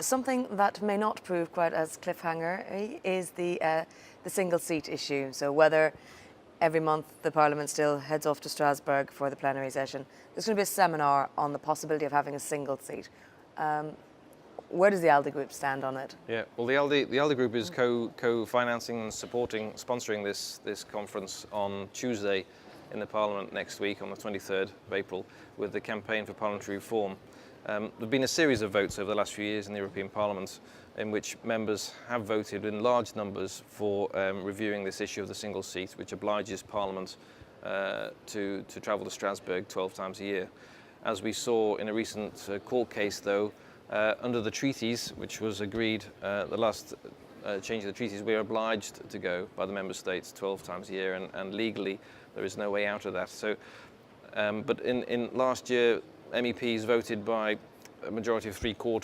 something that may not prove quite as cliffhanger is the single seat issue. So whether every month the Parliament still heads off to Strasbourg for the plenary session, there's going to be a seminar on the possibility of having a single seat. Where does the ALDE group stand on it? Yeah, well, the ALDE group is co-financing and sponsoring this conference on Tuesday in the Parliament next week on the 23rd of April with the Campaign for Parliamentary Reform. There have been a series of votes over the last few years in the European Parliament in which members have voted in large numbers for reviewing this issue of the single seat, which obliges Parliament to travel to Strasbourg 12 times a year. As we saw in a recent court case, though, under the treaties, which was agreed, the last change of the treaties, we are obliged to go by the member states 12 times a year, and legally there is no way out of that. So, but in last year, MEPs voted by a majority of 3/4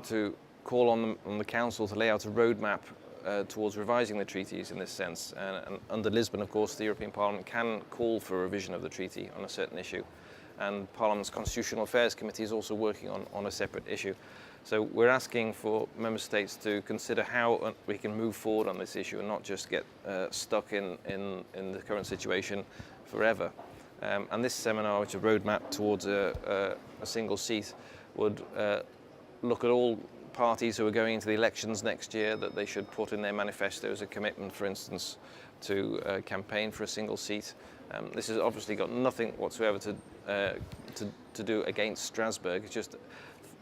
to call on the Council to lay out a roadmap towards revising the treaties in this sense. And under Lisbon, of course, the European Parliament can call for a revision of the treaty on a certain issue. And Parliament's Constitutional Affairs Committee is also working on a separate issue. So we're asking for member states to consider how we can move forward on this issue and not just get stuck in the current situation forever. And this seminar, which is a roadmap towards a single seat, would look at all parties who are going into the elections next year, that they should put in their manifestos a commitment, for instance, to campaign for a single seat. This has obviously got nothing whatsoever to do against Strasbourg. It's just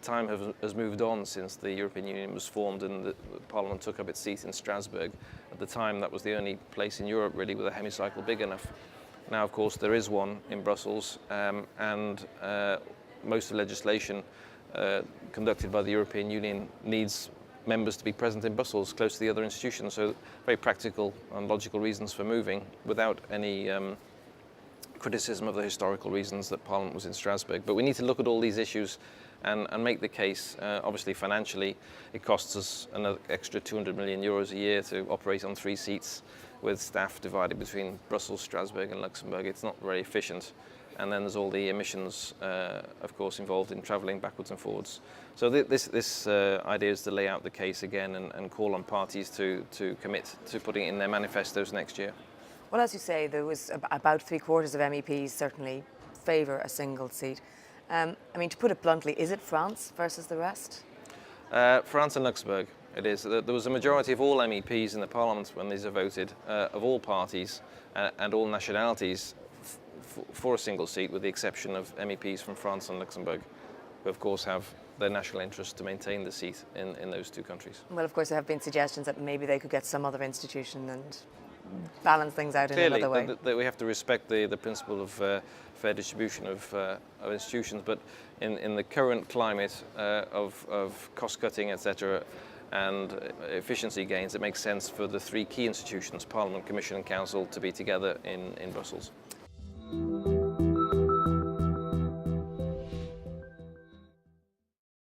time has moved on since the European Union was formed and the Parliament took up its seat in Strasbourg. At the time, that was the only place in Europe really with a hemicycle big enough. Now, of course, there is one in Brussels, and most of the legislation conducted by the European Union needs members to be present in Brussels, close to the other institutions. So very practical and logical reasons for moving without any criticism of the historical reasons that Parliament was in Strasbourg. But we need to look at all these issues and make the case. Obviously, financially, it costs us another extra 200 million euros a year to operate on 3 seats with staff divided between Brussels, Strasbourg and Luxembourg. It's not very efficient. And then there's all the emissions, of course, involved in travelling backwards and forwards. So this idea is to lay out the case again and call on parties to commit to putting it in their manifestos next year. Well, as you say, there was about 3/4 of MEPs certainly favour a single seat. I mean, to put it bluntly, is it France versus the rest? France and Luxembourg, it is. There was a majority of all MEPs in the Parliament when these are voted, of all parties and all nationalities, for a single seat, with the exception of MEPs from France and Luxembourg, who of course have their national interest to maintain the seat in those 2 countries. Well, of course, there have been suggestions that maybe they could get some other institution and balance things out in another way. Clearly, we have to respect the principle of fair distribution of institutions, but in the current climate of cost-cutting, etc., and efficiency gains, it makes sense for the 3 key institutions, Parliament, Commission and Council, to be together in Brussels.